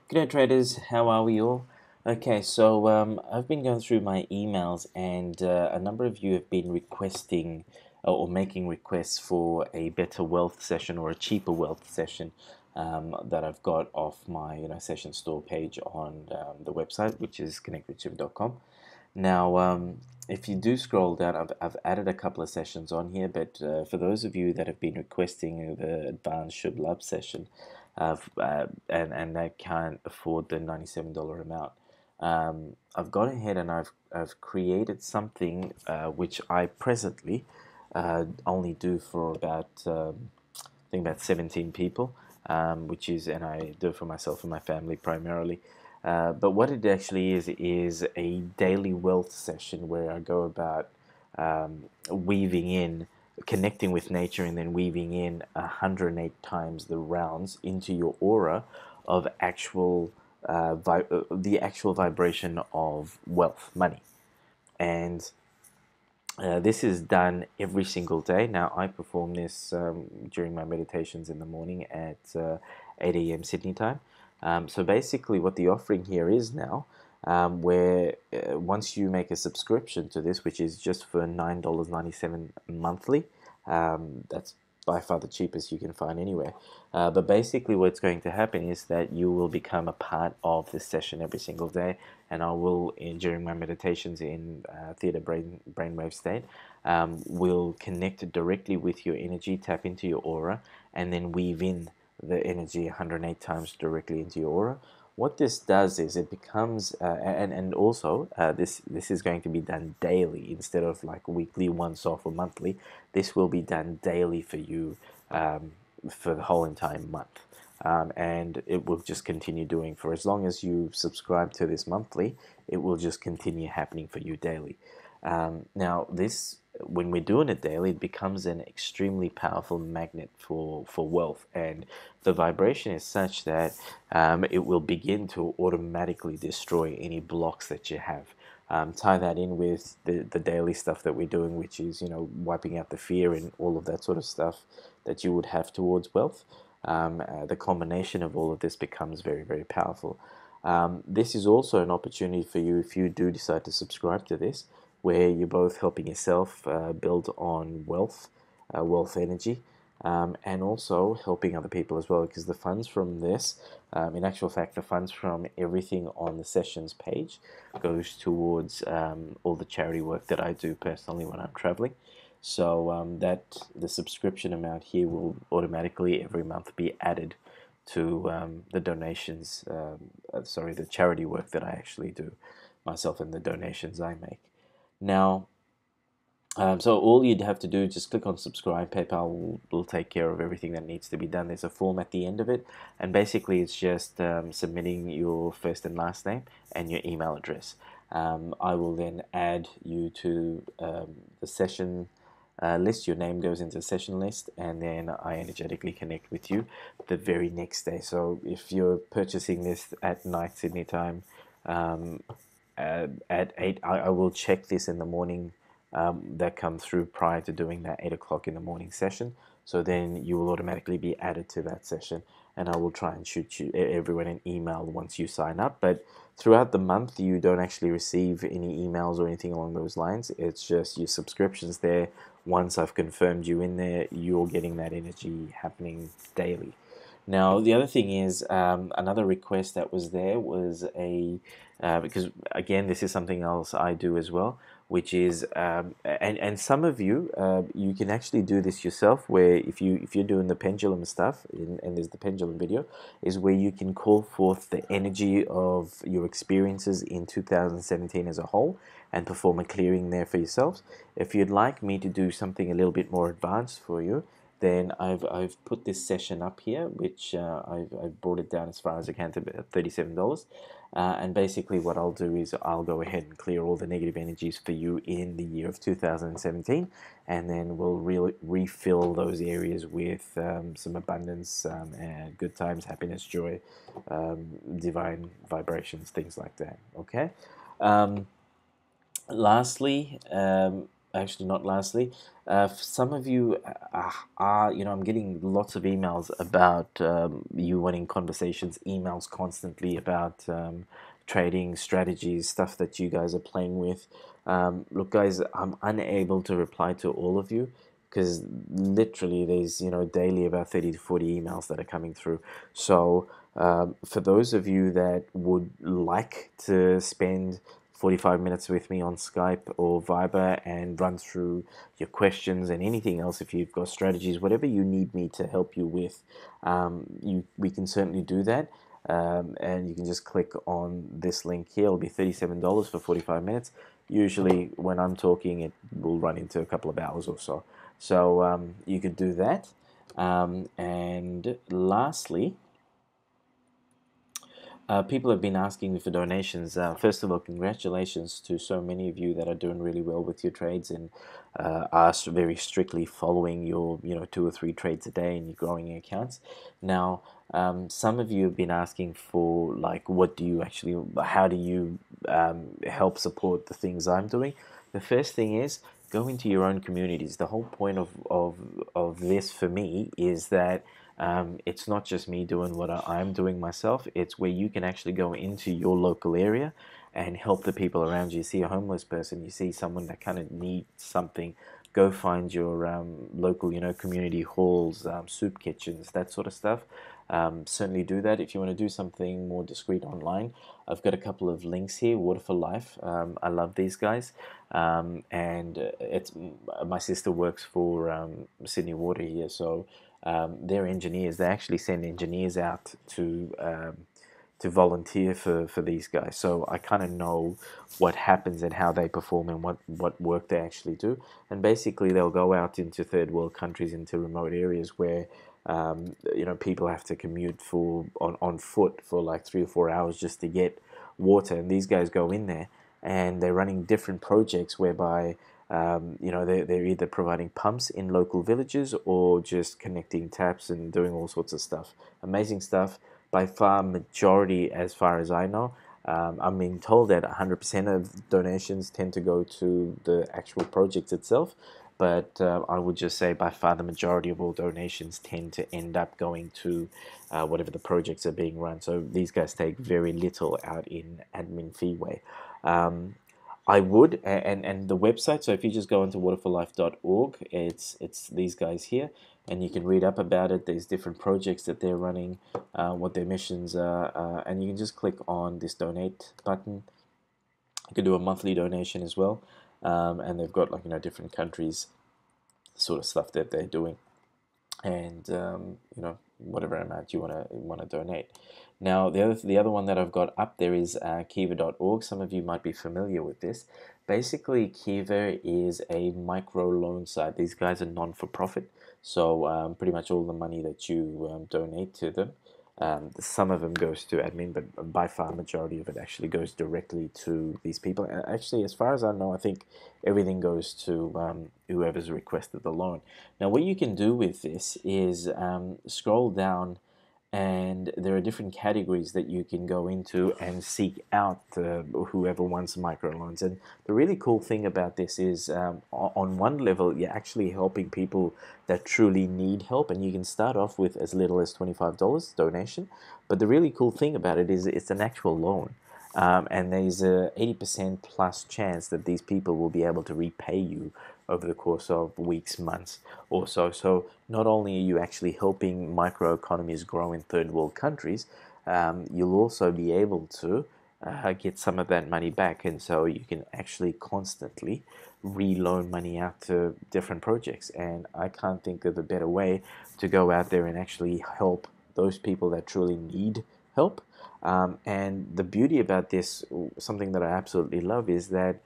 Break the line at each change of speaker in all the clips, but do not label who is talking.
G'day traders, how are we all? Okay, so I've been going through my emails, and a number of you have been requesting or making requests for a better wealth session or a cheaper wealth session that I've got off my session store page on the website, which is connectwithshiva.com. Now, if you do scroll down, I've added a couple of sessions on here, but for those of you that have been requesting the Advanced Shub Lab session, and they can't afford the $97 amount, I've gone ahead and I've created something which I presently only do for about I think about 17 people, which is, and I do it for myself and my family primarily. But what it actually is a daily wealth session where I go about weaving in, connecting with nature, and then weaving in 108 times the rounds into your aura of the actual vibration of wealth, money, and this is done every single day. Now, I perform this during my meditations in the morning at 8 a.m. Sydney time. So basically, what the offering here is now, where once you make a subscription to this, which is just for $9.97 monthly, that's by far the cheapest you can find anywhere. But basically, what's going to happen is that you will become a part of this session every single day, and I will, during my meditations in theta brainwave state, will connect directly with your energy, tap into your aura, and then weave in the energy 108 times directly into your aura. What this does is it becomes, and also this is going to be done daily instead of like weekly, once off, or monthly. This will be done daily for you for the whole entire month. And it will just continue doing for as long as you subscribe to this monthly. It will just continue happening for you daily. Now, this, when we're doing it daily, it becomes an extremely powerful magnet for wealth, and the vibration is such that it will begin to automatically destroy any blocks that you have. Tie that in with the daily stuff that we're doing, which is, wiping out the fear and all of that sort of stuff that you would have towards wealth. The combination of all of this becomes very, very powerful. This is also an opportunity for you if you do decide to subscribe to this, where you're both helping yourself build on wealth energy, and also helping other people as well, because the funds from this, in actual fact, the funds from everything on the sessions page goes towards all the charity work that I do personally when I'm traveling. So that the subscription amount here will automatically every month be added to the donations, the charity work that I actually do myself and the donations I make. Now, so all you'd have to do is just click on subscribe. PayPal will take care of everything that needs to be done. There's a form at the end of it, and basically it's just submitting your first and last name and your email address. I will then add you to the session list. Your name goes into the session list, and then I energetically connect with you the very next day. So if you're purchasing this at night Sydney time, at 8, I will check this in the morning, that come through prior to doing that 8 o'clock in the morning session. So then you will automatically be added to that session, and I will try and shoot you everyone an email once you sign up. But throughout the month, you don't actually receive any emails or anything along those lines. It's just your subscriptions there. Once I've confirmed you in there, you're getting that energy happening daily. Now, the other thing is, another request that was there was because again, this is something else I do as well, which is, and some of you, you can actually do this yourself, where if you're doing the pendulum stuff, and there's the pendulum video, is where you can call forth the energy of your experiences in 2017 as a whole, and perform a clearing there for yourselves. If you'd like me to do something a little bit more advanced for you, then I've put this session up here, which I've brought it down as far as I can to $37. And basically what I'll do is I'll go ahead and clear all the negative energies for you in the year of 2017, and then we'll refill those areas with some abundance, and good times, happiness, joy, divine vibrations, things like that. Okay. Lastly, actually not lastly, for some of you are, I'm getting lots of emails about you wanting conversations, emails constantly about trading strategies, stuff that you guys are playing with. Look, guys, I'm unable to reply to all of you because literally there's, daily about 30 to 40 emails that are coming through. So for those of you that would like to spend 45 minutes with me on Skype or Viber and run through your questions and anything else, if you've got strategies, whatever you need me to help you with, we can certainly do that. And you can just click on this link here. It'll be $37 for 45 minutes. Usually when I'm talking, it will run into a couple of hours or so. So you could do that. And lastly, people have been asking me for donations. First of all, congratulations to so many of you that are doing really well with your trades and are very strictly following your, 2 or 3 trades a day and your growing accounts. Now, some of you have been asking for like, how do you help support the things I'm doing? The first thing is go into your own communities. The whole point of this for me is that it's not just me doing what I'm doing myself. It's where you can actually go into your local area and help the people around you. You see a homeless person, you see someone that kind of needs something, go find your local, community halls, soup kitchens, that sort of stuff. Certainly do that. If you want to do something more discreet online, I've got a couple of links here. Water for Life. I love these guys, and it's my sister works for Sydney Water here, so they're engineers. They actually send engineers out to volunteer for these guys. So I kind of know what happens and how they perform and what work they actually do. And basically, they'll go out into third world countries, into remote areas where people have to commute on foot for like 3 or 4 hours just to get water. And these guys go in there and they're running different projects whereby they're either providing pumps in local villages or just connecting taps and doing all sorts of stuff. Amazing stuff. By far, majority, as far as I know, I'm being told that 100% of donations tend to go to the actual project itself. But I would just say by far the majority of all donations tend to end up going to whatever the projects are being run. So these guys take very little out in admin fee way. I would, and the website. So if you just go into waterforlife.org, it's these guys here, and you can read up about it. There's different projects that they're running, what their missions are, and you can just click on this donate button. You can do a monthly donation as well, and they've got different countries, sort of stuff that they're doing, and whatever amount you want to donate. Now the other one that I've got up there is Kiva.org. Some of you might be familiar with this. Basically, Kiva is a micro loan site. These guys are non-for-profit, so pretty much all the money that you donate to them, some of them goes to admin, but by far majority of it actually goes directly to these people. And actually, as far as I know, I think everything goes to whoever's requested the loan. Now, what you can do with this is scroll down, and there are different categories that you can go into and seek out whoever wants microloans. And the really cool thing about this is on one level, you're actually helping people that truly need help, and you can start off with as little as $25 donation. But the really cool thing about it is it's an actual loan. And there's a 80% plus chance that these people will be able to repay you over the course of weeks, months or so. So not only are you actually helping microeconomies grow in third world countries, you'll also be able to get some of that money back. And so you can actually constantly reloan money out to different projects. And I can't think of a better way to go out there and actually help those people that truly need help. And the beauty about this, something that I absolutely love, is that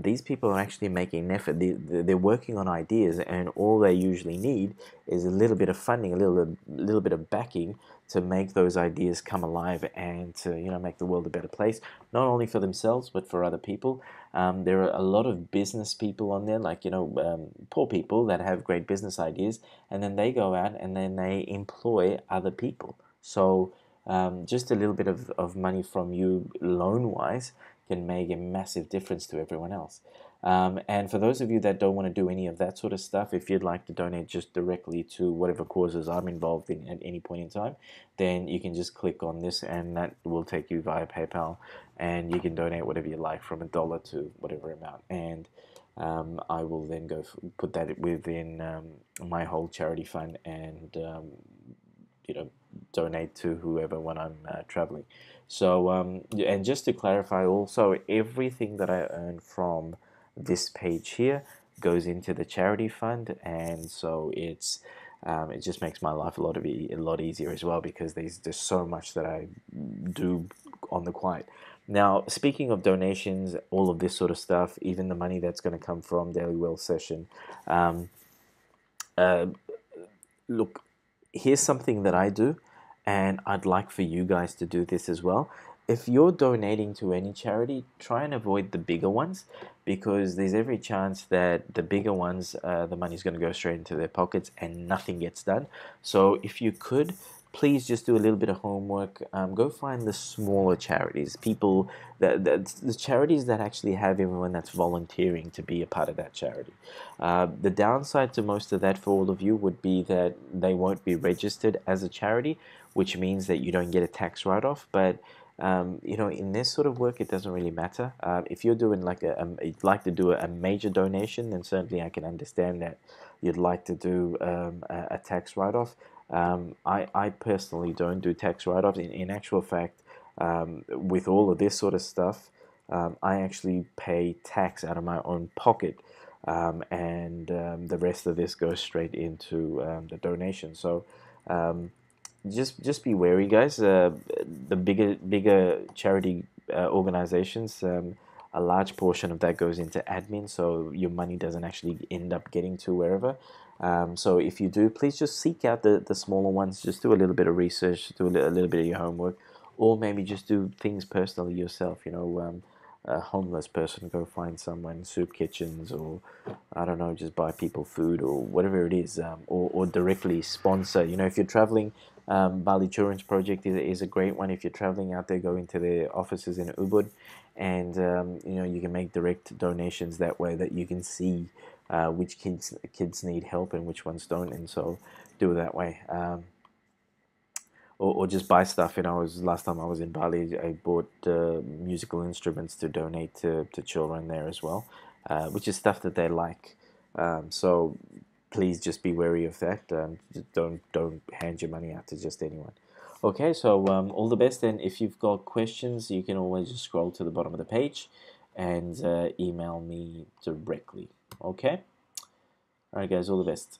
these people are actually making an effort. They're working on ideas, and all they usually need is a little bit of funding, a little bit of backing to make those ideas come alive and to make the world a better place, not only for themselves but for other people. There are a lot of business people on there, like poor people that have great business ideas, and then they go out and then they employ other people. So just a little bit of money from you loan-wise can make a massive difference to everyone else. And for those of you that don't want to do any of that sort of stuff, if you'd like to donate just directly to whatever causes I'm involved in at any point in time, then you can just click on this and that will take you via PayPal, and you can donate whatever you like from $1 to whatever amount. And I will then put that within my whole charity fund, and donate to whoever when I'm traveling. So and just to clarify also, everything that I earn from this page here goes into the charity fund, and so it just makes my life a lot easier as well, because there's just so much that I do on the quiet. Now, speaking of donations, all of this sort of stuff, even the money that's going to come from Daily Wealth Session, look, here's something that I do, and I'd like for you guys to do this as well. If you're donating to any charity, try and avoid the bigger ones, because there's every chance that the bigger ones, the money's going to go straight into their pockets and nothing gets done. So if you could, please just do a little bit of homework. Go find the smaller charities, the charities that actually have everyone that's volunteering to be a part of that charity. The downside to most of that for all of you would be that they won't be registered as a charity, which means that you don't get a tax write-off. But in this sort of work, it doesn't really matter. If you're doing you'd like to do a major donation, then certainly I can understand that you'd like to do a tax write-off. I personally don't do tax write-offs. In actual fact, with all of this sort of stuff, I actually pay tax out of my own pocket, and the rest of this goes straight into the donation. So just be wary, guys. The bigger charity organizations, a large portion of that goes into admin, so your money doesn't actually end up getting to wherever. So if you do, please just seek out the smaller ones. Just do a little bit of research, do a little bit of your homework, or maybe just do things personally yourself. A homeless person, go find someone, soup kitchens, or I don't know, just buy people food or whatever it is, or directly sponsor. If you're traveling, Bali Children's Project is a great one. If you're traveling out there, go into their offices in Ubud, and you can make direct donations that way, that you can see which kids need help and which ones don't, and so do it that way. Or just buy stuff. Last time I was in Bali, I bought musical instruments to donate to children there as well, which is stuff that they like. So please just be wary of that. Just don't hand your money out to just anyone. Okay, so all the best. And if you've got questions, you can always just scroll to the bottom of the page and email me directly. Okay. All right, guys. All the best.